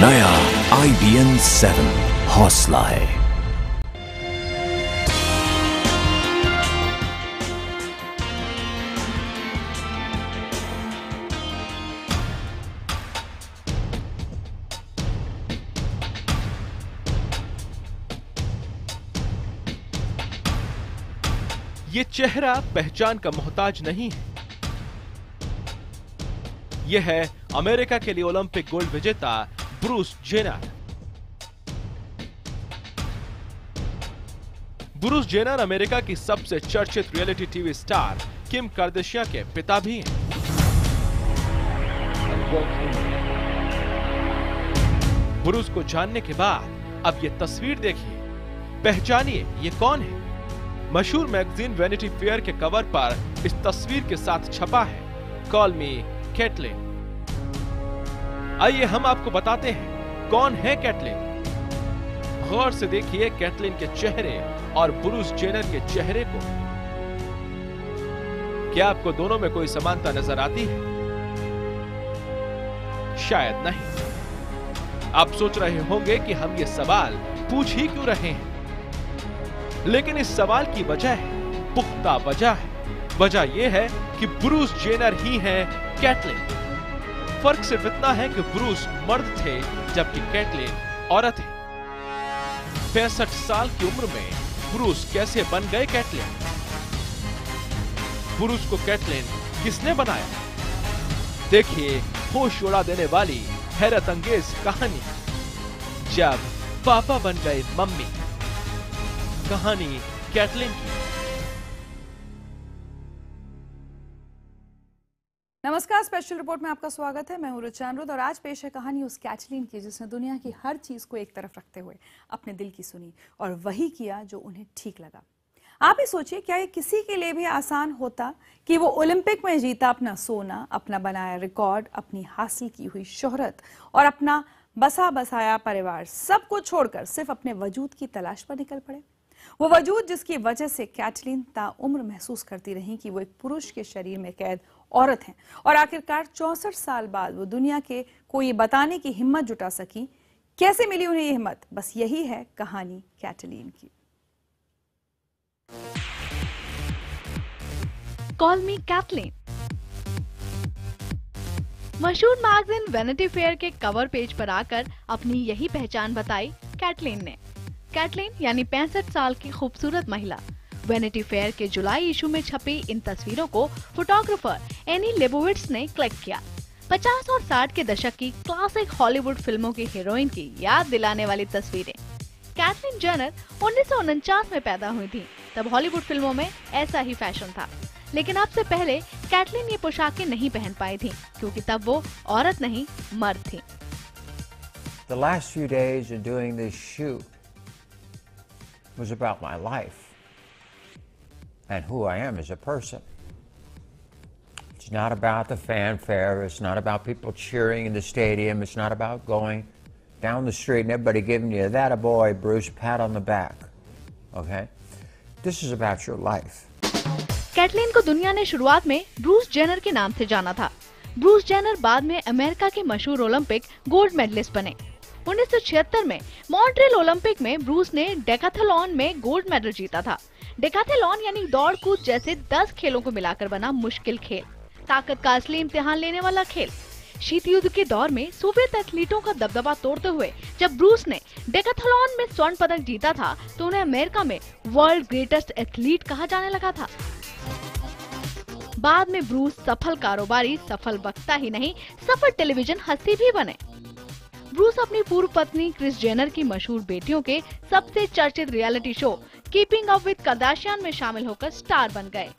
नया IBN 7 हौसला है। ये चेहरा पहचान का मोहताज नहीं है। यह है अमेरिका के लिए ओलंपिक गोल्ड विजेता Bruce Jenner. Bruce Jenner America की सबसे चर्चित reality TV star Kim Kardashian के पिता भी हैं। ब्रूस को जानने के बाद अब ये तस्वीर देखिए, पहचानिए ये कौन है। मशहूर मैगजीन वैनिटी फेयर के कवर पर इस तस्वीर के साथ छपा है कॉल मी कैटलिन। आइए हम आपको बताते हैं कौन है कैटलिन। गौर से देखिए कैटलिन के चेहरे और ब्रूस जेनर के चेहरे को। क्या आपको दोनों में कोई समानता नजर आती है? शायद नहीं। आप सोच रहे होंगे कि हम ये सवाल पूछ ही क्यों रहे हैं, लेकिन इस सवाल की वजह है, पुख्ता वजह है। वजह यह है कि ब्रूस जेनर ही है कैटलिन। फर्क सिर्फ इतना है कि ब्रूस मर्द थे जबकि कैटलिन औरत है। 65 साल की उम्र में ब्रूस कैसे बन गए कैटलिन? ब्रूस को कैटलिन किसने बनाया? देखिए होश उड़ा देने वाली हैरत अंगेज कहानी, जब पापा बन गए मम्मी। कहानी कैटलिन की। नमस्कार, स्पेशल रिपोर्ट में आपका स्वागत है। मैं हूं रुचा अनिरुद्ध और आज पेश है कहानी उस कैटलिन की जिसने दुनिया की हर चीज को एक तरफ रखते हुए अपने दिल की सुनी और वही किया जो उन्हें ठीक लगा। आप ही सोचिए, क्या ये किसी के लिए भी आसान होता कि वो ओलंपिक में जीता अपना सोना, अपना बनाया रिकॉर्ड, अपनी हासिल की हुई शोहरत और अपना बसा बसाया परिवार सब कुछ छोड़कर सिर्फ अपने वजूद की तलाश पर निकल पड़े। वो वजूद जिसकी वजह से कैटलिन ताउम्र महसूस करती रही कि वो एक पुरुष के शरीर में कैद औरत हैं और आखिरकार 64 साल बाद वो दुनिया के को ये बताने की हिम्मत जुटा सकी। कैसे मिली उन्हें ये हिम्मत? बस यही है कहानी कैटलिन की। Call me Caitlyn. मशहूर मैगजीन वैनिटी फेयर के कवर पेज पर आकर अपनी यही पहचान बताई कैटलिन ने। कैटलिन यानी 65 साल की खूबसूरत महिला। वैनिटी फेयर के जुलाई इशू में छपी इन तस्वीरों को फोटोग्राफर एनी लेबोविट्स ने क्लिक किया। 50 और 60 के दशक की क्लासिक हॉलीवुड फिल्मों की हीरोइन की याद दिलाने वाली तस्वीरें। कैटलिन जेनर 1949 में पैदा हुई थी। तब हॉलीवुड फिल्मों में ऐसा ही फैशन था, लेकिन अब से पहले कैटलिन ये पोशाकें नहीं पहन पाई थी क्योंकि तब वो औरत नहीं मर्द थी। The last few days of doing this shoot was about my life and who I am as a person. It's not about the fanfare, it's not about people cheering in the stadium, it's not about going down the street and everybody giving you that a boy, Bruce, pat on the back. Okay? This is about your life. Caitlyn को दुनिया ने शुरुआत में Bruce Jenner के नाम से जाना था। ब्रूस जेनर बाद में अमेरिका के मशहूर ओलंपिक गोल्ड मेडलिस्ट बने। 1976 में मॉन्ट्रियल ओलंपिक में ब्रूस ने डेकाथलॉन में गोल्ड मेडल जीता था। डेकाथलॉन यानी दौड़ कूद जैसे 10 खेलों को मिलाकर बना मुश्किल खेल, ताकत का असली इम्तिहान लेने वाला खेल। शीत युद्ध के दौर में सोवियत एथलीटों का दबदबा तोड़ते हुए जब ब्रूस ने डेकाथलॉन में स्वर्ण पदक जीता था तो उन्हें अमेरिका में वर्ल्ड ग्रेटेस्ट एथलीट कहा जाने लगा था। बाद में ब्रूस सफल कारोबारी, सफल वक्ता ही नहीं, सफल टेलीविजन हस्ती भी बने। ब्रूस अपनी पूर्व पत्नी क्रिस जेनर की मशहूर बेटियों के सबसे चर्चित reality show keeping up with Kardashian में शामिल होकर स्टार बन गए।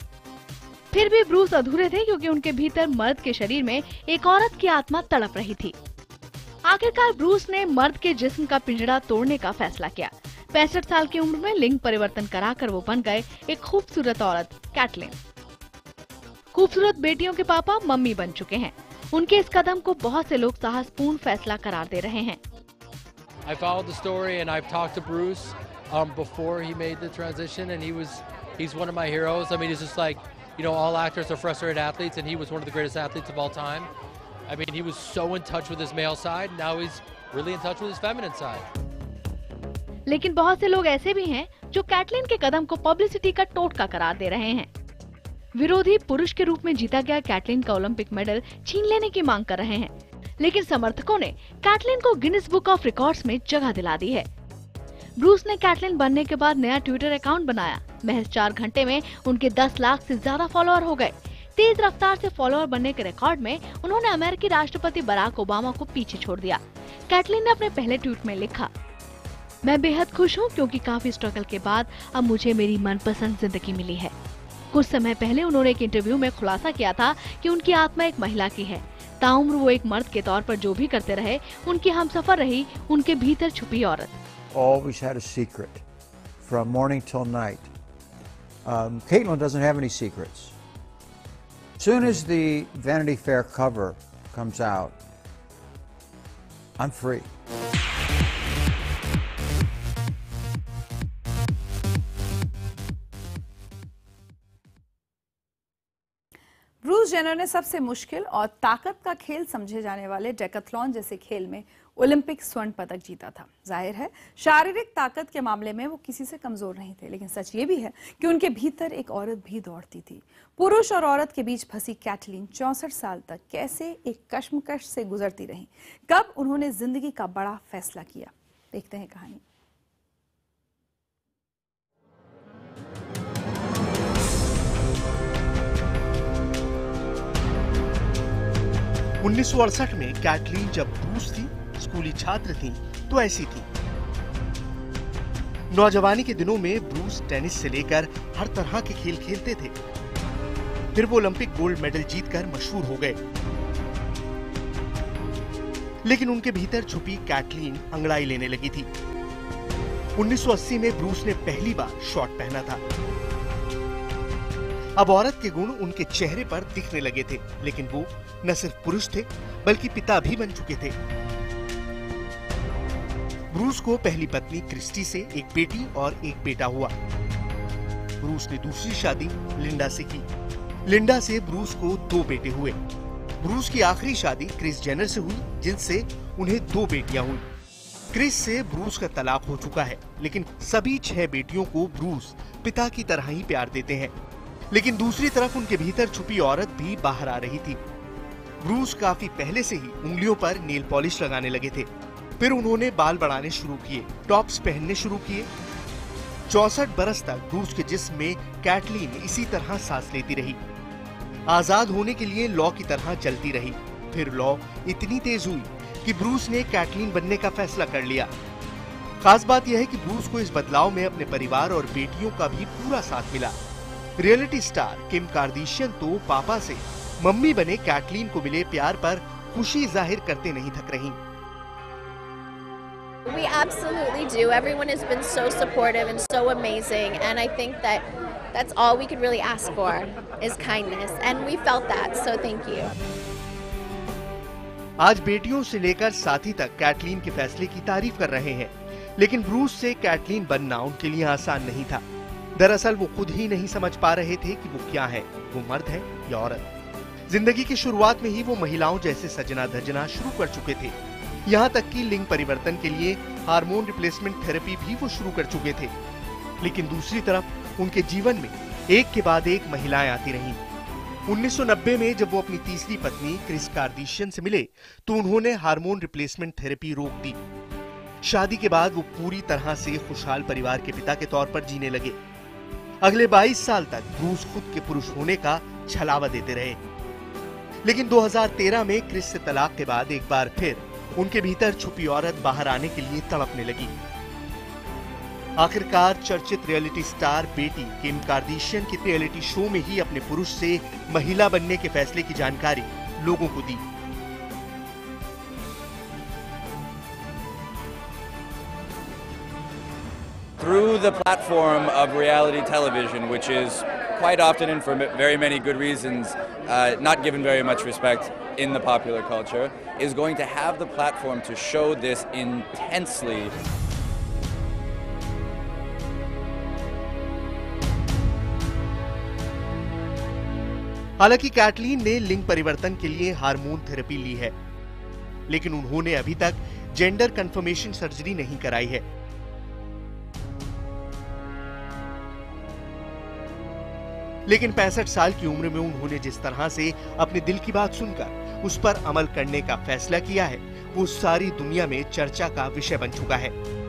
फिर भी ब्रूस अधूरे थे क्योंकि उनके भीतर मर्द के शरीर में एक औरत की आत्मा तड़प रही थी। आखिरकार ब्रूस ने मर्द के जिस्म का पिंजड़ा तोड़ने का फैसला किया। 65 साल की उम्र में लिंग परिवर्तन कराकर वो बन गए एक खूबसूरत औरत कैटलिन। खूबसूरत बेटियों के पापा मम्मी बन चुके हैं। उनके इस कदम को बहुत से लोग साहसपूर्ण फैसला करार दे रहे हैं। I followed the story and I've talked to Bruce before he made the transition, and he's one of my heroes. I mean, he's just like, you know, all actors are frustrated athletes, and he was one of the greatest athletes of all time. I mean, he was so in touch with his male side. Now he's really in touch with his feminine side. लेकिन बहुत से लोग ऐसे भी हैं जो Caitlin के कदम को पब्लिसिटी का टोटका करार दे रहे हैं। विरोधी पुरुष के रूप में जीता गया कैटलिन का ओलंपिक मेडल छीन लेने की मांग कर रहे हैं, लेकिन समर्थकों ने कैटलिन को गिनीज बुक ऑफ रिकॉर्ड्स में जगह दिला दी है। ब्रूस ने कैटलिन बनने के बाद नया ट्विटर अकाउंट बनाया। महज 4 घंटे में उनके 10 लाख से ज्यादा फॉलोअर हो गए। तेज रफ्तार से फॉलोअर बनने के रिकॉर्ड में उन्होंने अमेरिकी राष्ट्रपति बराक ओबामा को पीछे छोड़ दिया। कैटलिन ने अपने पहले ट्वीट में लिखा, मैं बेहद खुश हूँ क्योंकि काफी स्ट्रगल के बाद अब मुझे मेरी मनपसंद जिंदगी मिली है। कुछ समय पहले उन्होंने एक इंटरव्यू में खुलासा किया था कि उनकी आत्मा एक महिला की है। ताउम्र वो एक मर्द के तौर पर जो भी करते रहे, उनकी हमसफर रही उनके भीतर छुपी औरत। Always had a secret from morning till night. Caitlin doesn't have any secrets. Soon as the Vanity Fair cover comes out, I'm free. Bruce Jenner ने सबसे मुश्किल और ताकत का खेल समझे जाने वाले डेकाथलॉन जैसे खेल में ओलंपिक स्वर्ण पदक जीता था। जाहिर है शारीरिक ताकत के मामले में वो किसी से कमजोर नहीं थे, लेकिन सच ये भी है कि उनके भीतर एक औरत भी दौड़ती थी। पुरुष और औरत के बीच फंसी कैटलिन 64 साल तक कैसे एक कश्मकश से गुजरती रही, कब उन्होंने जिंदगी का बड़ा फैसला किया, देखते हैं कहानी। 1968 में कैटलिन जब ब्रूस थी, स्कूली छात्र थी, तो ऐसी थी। नौजवानी के दिनों में ब्रूस टेनिस से लेकर हर तरह के खेल खेलते थे। फिर वो ओलंपिक गोल्ड मेडल जीतकर मशहूर हो गए। लेकिन उनके भीतर छुपी कैटलिन अंगड़ाई लेने लगी थी। 1980 में ब्रूस ने पहली बार शॉर्ट पहना था। अब औरत के गुण उनके चेहरे पर दिखने लगे थे, लेकिन वो न सिर्फ पुरुष थे बल्कि पिता भी बन चुके थे। ब्रूस को पहली पत्नी क्रिस्टी से एक बेटी और एक बेटा हुआ। ब्रूस ने दूसरी शादी लिंडा से की। लिंडा से ब्रूस को 2 बेटे हुए। ब्रूस की आखिरी शादी क्रिस जेनर से हुई, जिनसे उन्हें 2 बेटियां हुई। क्रिस से ब्रूस का तलाक हो चुका है, लेकिन सभी 6 बेटियों को ब्रूस पिता की तरह ही प्यार देते हैं। लेकिन दूसरी तरफ उनके भीतर छुपी औरत भी बाहर आ रही थी। ब्रूस काफी पहले से ही उंगलियों पर नेल पॉलिश लगाने लगे थे। फिर उन्होंने बाल बढ़ाने शुरू किए, टॉप्स पहनने शुरू किए। 64 बरस तक ब्रूस के जिस्म में कैटलिन इसी तरह सांस लेती रही। आजाद होने के लिए लॉ की तरह चलती रही। फिर लॉ इतनी तेज हुई कि ब्रूस ने कैटलिन बनने का फैसला कर लिया। खास बात यह है कि ब्रूस को इस बदलाव में अपने परिवार और बेटियों का भी पूरा साथ मिला। रियलिटी स्टार किम कार्दाशियन तो पापा से मम्मी बने कैटलिन को मिले प्यार पर खुशी जाहिर करते नहीं थक रही। We absolutely do. Everyone has been so supportive and so amazing, and I think that that's all we could really ask for is kindness, and we felt that, so thank you. आज बेटियों से लेकर साथी तक Caitlin के फैसले की तारीफ कर रहे हैं, लेकिन ब्रूस से कैटलिन बनना उनके लिए आसान नहीं था। दरअसल वो खुद ही नहीं समझ पा रहे थे कि वो क्या है, वो मर्द है या औरत। जिंदगी की शुरुआत में ही वो महिलाओं जैसे सजना धजना शुरू कर चुके थे। यहाँ तक कि लिंग परिवर्तन के लिए हार्मोन रिप्लेसमेंट थेरेपी भी वो शुरू कर चुके थे। लेकिन दूसरी तरफ उनके जीवन में एक के बाद एक महिलाएं आती रहीं। 1990 में जब वो अपनी तीसरी पत्नी क्रिस कार्दाशियन से मिले, तो उन्होंने हार्मोन रिप्लेसमेंट थेरेपी रोक दी। शादी के बाद वो पूरी तरह से खुशहाल परिवार के पिता के तौर पर जीने लगे। अगले 22 साल तक ब्रूस खुद के पुरुष होने का छलावा देते रहे। लेकिन 2013 में क्रिस से तलाक के बाद एक बार फिर उनके भीतर छुपी औरत बाहर आने के लिए तड़पने लगी। आखिरकार चर्चित रियलिटी स्टार बेटी किम कार्दाशियन के रियलिटी शो में ही अपने पुरुष से महिला बनने के फैसले की जानकारी लोगों को दी। Through the platform of reality television, which is quite often and for very many good reasons not given very much respect in the popular culture, is going to have the platform to show this intensely. हालांकि Catelyn ने लिंग परिवर्तन के लिए hormone therapy ली है, लेकिन उन्होंने अभी तक जेंडर कंफर्मेशन सर्जरी नहीं कराई है। लेकिन 65 साल की उम्र में उन्होंने जिस तरह से अपने दिल की बात सुनकर उस पर अमल करने का फैसला किया है, वो सारी दुनिया में चर्चा का विषय बन चुका है।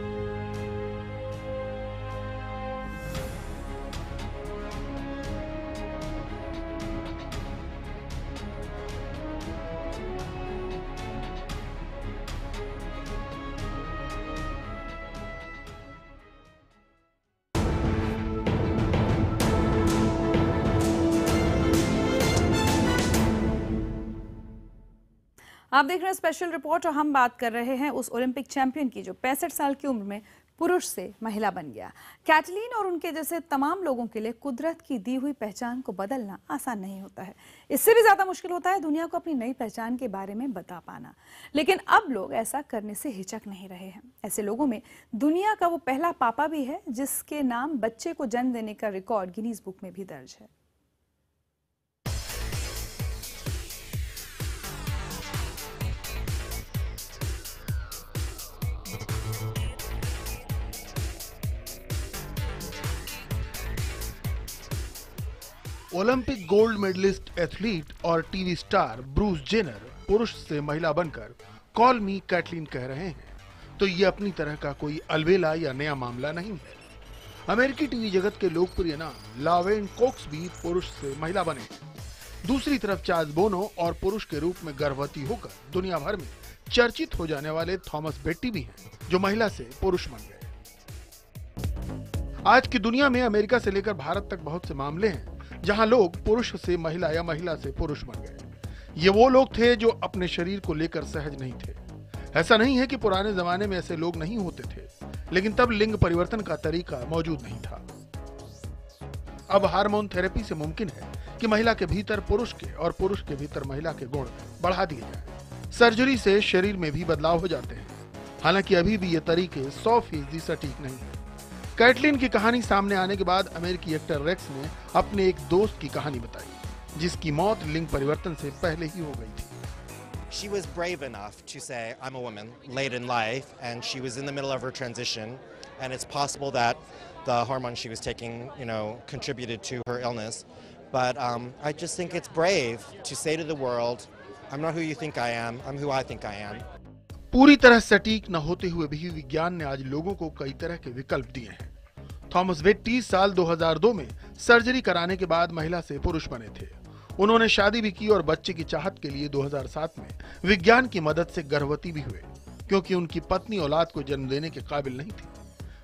आप देख रहे हैं स्पेशल रिपोर्ट और हम बात कर रहे हैं उस ओलंपिक चैंपियन की जो 65 साल की उम्र में पुरुष से महिला बन गया। कैटलीन और उनके जैसे तमाम लोगों के लिए कुदरत की दी हुई पहचान को बदलना आसान नहीं होता है। इससे भी ज्यादा मुश्किल होता है दुनिया को अपनी नई पहचान के बारे में बता पाना। लेकिन अब लोग ऐसा करने से हिचक नहीं रहे हैं। ऐसे लोगों में दुनिया का वो पहला पापा भी है जिसके नाम बच्चे को जन्म देने का रिकॉर्ड गिनीज बुक में भी दर्ज है। ओलंपिक गोल्ड मेडलिस्ट एथलीट और टीवी स्टार ब्रूस जेनर पुरुष से महिला बनकर कॉल मी कैटलीन कह रहे हैं, तो ये अपनी तरह का कोई अलबेला या नया मामला नहीं है। अमेरिकी टीवी जगत के लोकप्रिय नाम लावेन कोक्स भी पुरुष से महिला बने हैं। दूसरी तरफ चार्ल्स बोनो और पुरुष के रूप में गर्भवती होकर दुनिया भर में चर्चित हो जाने वाले थॉमस बेट्टी भी हैं, जो महिला से पुरुष बन गए। आज की दुनिया में अमेरिका से लेकर भारत तक बहुत से मामले हैं जहां लोग पुरुष से महिला या महिला से पुरुष बन गए। ये वो लोग थे जो अपने शरीर को लेकर सहज नहीं थे। ऐसा नहीं है कि पुराने जमाने में ऐसे लोग नहीं होते थे, लेकिन तब लिंग परिवर्तन का तरीका मौजूद नहीं था। अब हार्मोन थेरेपी से मुमकिन है कि महिला के भीतर पुरुष के और पुरुष के भीतर महिला के गुण बढ़ा दिए जाए। सर्जरी से शरीर में भी बदलाव हो जाते हैं। हालांकि अभी भी ये तरीके 100% सटीक नहीं है। कैटलीन की कहानी सामने आने के बाद अमेरिकी एक्टर रेक्स ने अपने एक दोस्त की कहानी बताई, जिसकी मौत लिंग परिवर्तन से पहले ही हो गई थी। She was brave enough to say, I'm a woman, late in life, and she was in the middle of her transition, and it's possible that the hormone she was taking, contributed to her illness. But I just think it's brave to say to the world, I'm not who you think I am, I'm who I think I am. पूरी तरह सटीक न होते हुए भी विज्ञान ने आज लोगों को कई तरह के विकल्प दिए हैं। थॉमस बेट्टी साल 2002 में सर्जरी कराने के बाद महिला से पुरुष बने थे। उन्होंने शादी भी की और बच्चे की चाहत के लिए 2007 में विज्ञान की मदद से गर्भवती भी हुए, क्योंकि उनकी पत्नी औलाद को जन्म देने के काबिल नहीं थी।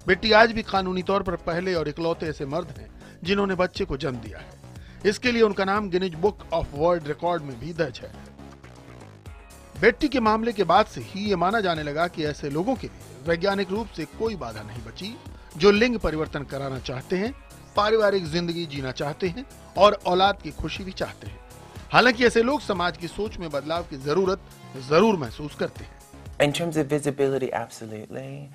बेट्टी आज भी कानूनी तौर पर पहले और इकलौते ऐसे मर्द हैं जिन्होंने बच्चे को जन्म दिया है। इसके लिए उनका नाम Guinness book of world record में भी दर्ज है। बेट्टी के मामले के बाद से ही ये माना जाने लगा कि ऐसे लोगों के लिए वैज्ञानिक रूप से कोई बाधा नहीं बची जो लिंग परिवर्तन कराना चाहते हैं, पारिवारिक जिंदगी जीना चाहते हैं और औलाद की खुशी भी चाहते हैं। हालांकि ऐसे लोग समाज की सोच में बदलाव की जरूरत जरूर महसूस करते हैं। In terms of visibility, absolutely.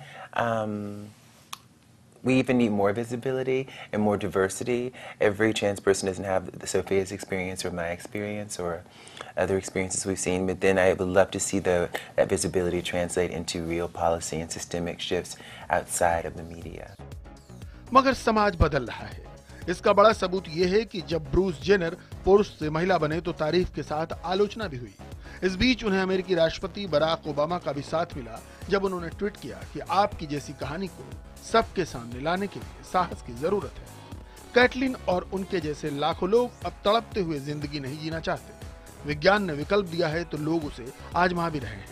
We even need more visibility and more diversity. Every trans person doesn't have Sophia's experience or my experience or other experiences we've seen, but then I would love to see that visibility translate into real policy and systemic shifts outside of the media. मगर समाज बदल रहा है। इसका बड़ा सबूत यह है कि जब ब्रूस जेनर पुरुष से महिला बने तो तारीफ के साथ आलोचना भी हुई। इस बीच उन्हें अमेरिकी राष्ट्रपति बराक ओबामा का भी साथ मिला जब उन्होंने ट्वीट किया कि आपकी जैसी कहानी को सबके सामने लाने के लिए साहस की जरूरत है। कैटलीन और उनके जैसे लाखों लोग अब तड़पते हुए जिंदगी नहीं जीना चाहते। विज्ञान ने विकल्प दिया है तो लोग उसे आजमा भी रहे हैं।